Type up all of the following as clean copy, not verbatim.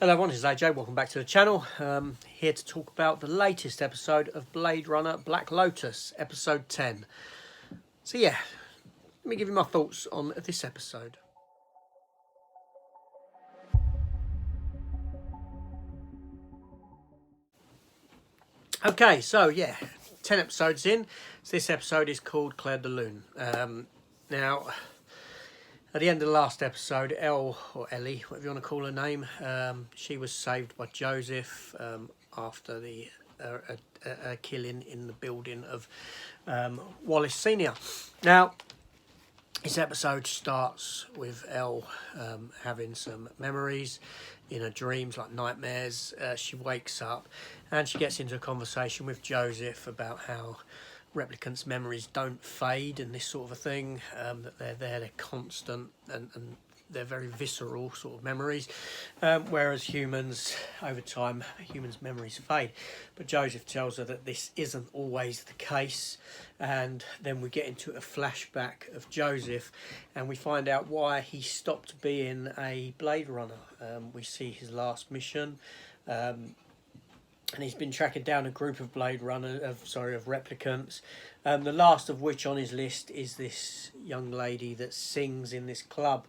Hello everyone, it's AJ, welcome back to the channel. Here to talk about the latest episode of Blade Runner Black Lotus, episode 10. So yeah, let me give you my thoughts on this episode. Okay, so yeah, 10 episodes in. So this episode is called Claire de Lune. Now, at the end of the last episode, Elle, or Ellie, whatever you want to call her name, she was saved by Joseph after the killing in the building of Wallace Senior. Now, this episode starts with Elle having some memories in her dreams, like nightmares. She wakes up and she gets into a conversation with Joseph about how replicants' memories don't fade and this sort of a thing, that they're constant and they're very visceral sort of memories, whereas humans, over time, humans' memories fade. But Joseph tells her that this isn't always the case, and then we get into a flashback of Joseph and we find out why he stopped being a Blade Runner. We see his last mission, and he's been tracking down a group of of replicants. The last of which on his list is this young lady that sings in this club.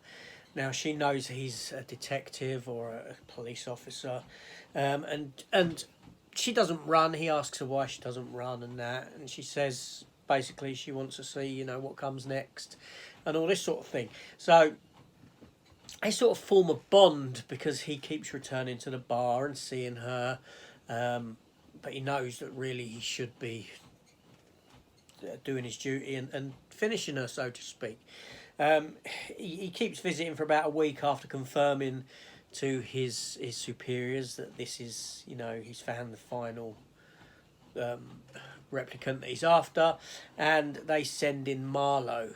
Now she knows he's a detective or a police officer, and she doesn't run. He asks her why she doesn't run and that, and she says basically she wants to see, you know, what comes next, and all this sort of thing. So they sort of form a bond because he keeps returning to the bar and seeing her. But he knows that really he should be doing his duty and finishing her, so to speak. He keeps visiting for about a week after confirming to his superiors that this is, you know, he's found the final replicant that he's after, and they send in Marlowe.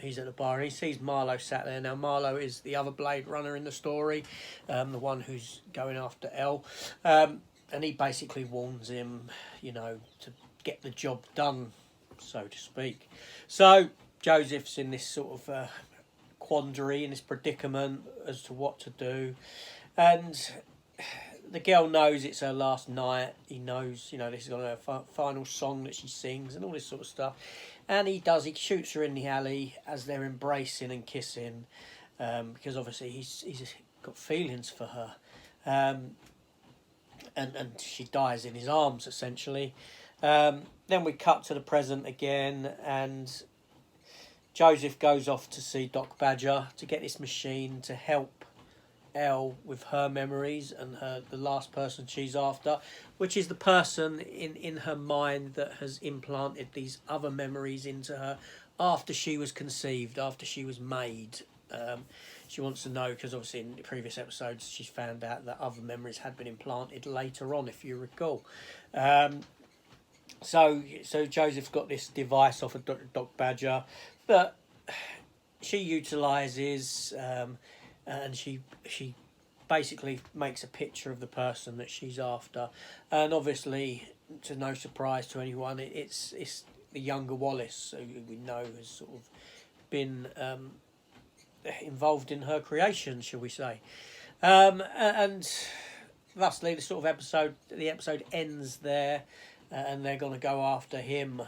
He's at the bar and he sees Marlowe sat there. Now Marlowe is the other Blade Runner in the story, the one who's going after Elle. And he basically warns him, you know, to get the job done, so to speak. So Joseph's in this sort of quandary, in this predicament as to what to do. And the girl knows it's her last night. He knows, you know, this is going to be her final song that she sings and all this sort of stuff. And he shoots her in the alley as they're embracing and kissing, because obviously he's got feelings for her. And she dies in his arms, essentially. Then we cut to the present again, and Joseph goes off to see Doc Badger to get this machine to help Elle with her memories and the last person she's after, which is the person in her mind that has implanted these other memories into her after she was conceived, after she was made. She wants to know, because obviously in the previous episodes she's found out that other memories had been implanted later on, if you recall. So Joseph's got this device off of Doc Badger that she utilises, and she basically makes a picture of the person that she's after. And obviously, to no surprise to anyone, it's the younger Wallace, who we know has sort of been involved in her creation, shall we say. And thusly the episode ends there, and they're going to go after him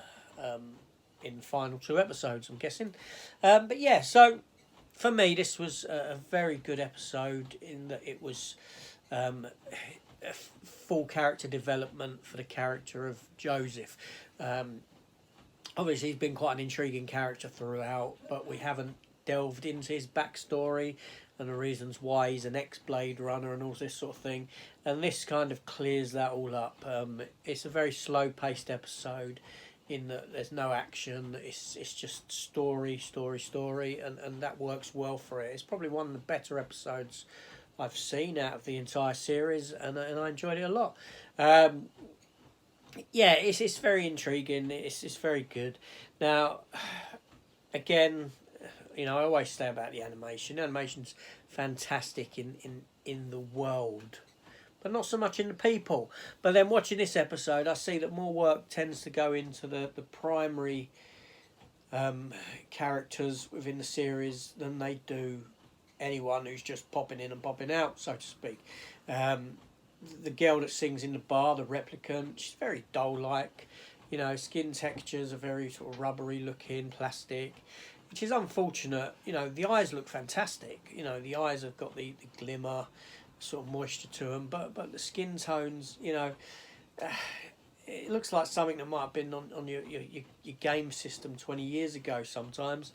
in the final 2 episodes, I'm guessing. But yeah, so for me this was a very good episode in that it was a full character development for the character of Joseph. Obviously he's been quite an intriguing character throughout, but we haven't delved into his backstory and the reasons why he's an ex-Blade Runner and all this sort of thing, and this kind of clears that all up. It's a very slow-paced episode in that there's no action, it's just story, and that works well for it. It's probably one of the better episodes I've seen out of the entire series, and I enjoyed it a lot. Yeah, it's very intriguing, it's very good. Now, again, you know, I always say about the animation. The animation's fantastic in the world, but not so much in the people. But then watching this episode, I see that more work tends to go into the primary characters within the series than they do anyone who's just popping in and popping out, so to speak. The girl that sings in the bar, the replicant, she's very doll-like. You know, skin textures are very sort of rubbery looking, plastic, which is unfortunate. You know, the eyes look fantastic. You know, the eyes have got the glimmer, sort of moisture to them, but the skin tones, you know, it looks like something that might have been on your game system 20 years ago sometimes.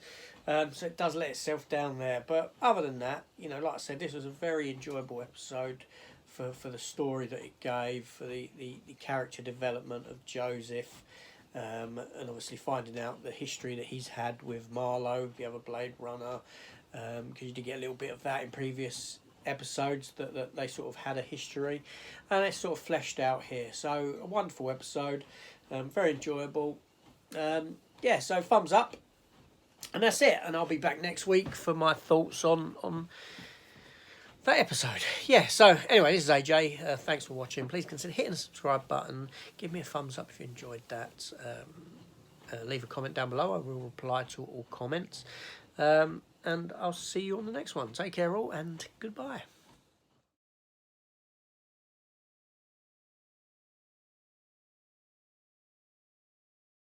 So it does let itself down there. But other than that, you know, like I said, this was a very enjoyable episode for the story that it gave, for the character development of Joseph, and obviously finding out the history that he's had with Marlowe, the other Blade Runner, because you did get a little bit of that in previous episodes, that they sort of had a history, and it's sort of fleshed out here. So a wonderful episode, very enjoyable. Yeah, so thumbs up, and that's it. And I'll be back next week for my thoughts on that episode. Yeah, so anyway, this is AJ. Thanks for watching. Please consider hitting the subscribe button. Give me a thumbs up if you enjoyed that. Leave a comment down below. I will reply to all comments. And I'll see you on the next one. Take care all, and goodbye.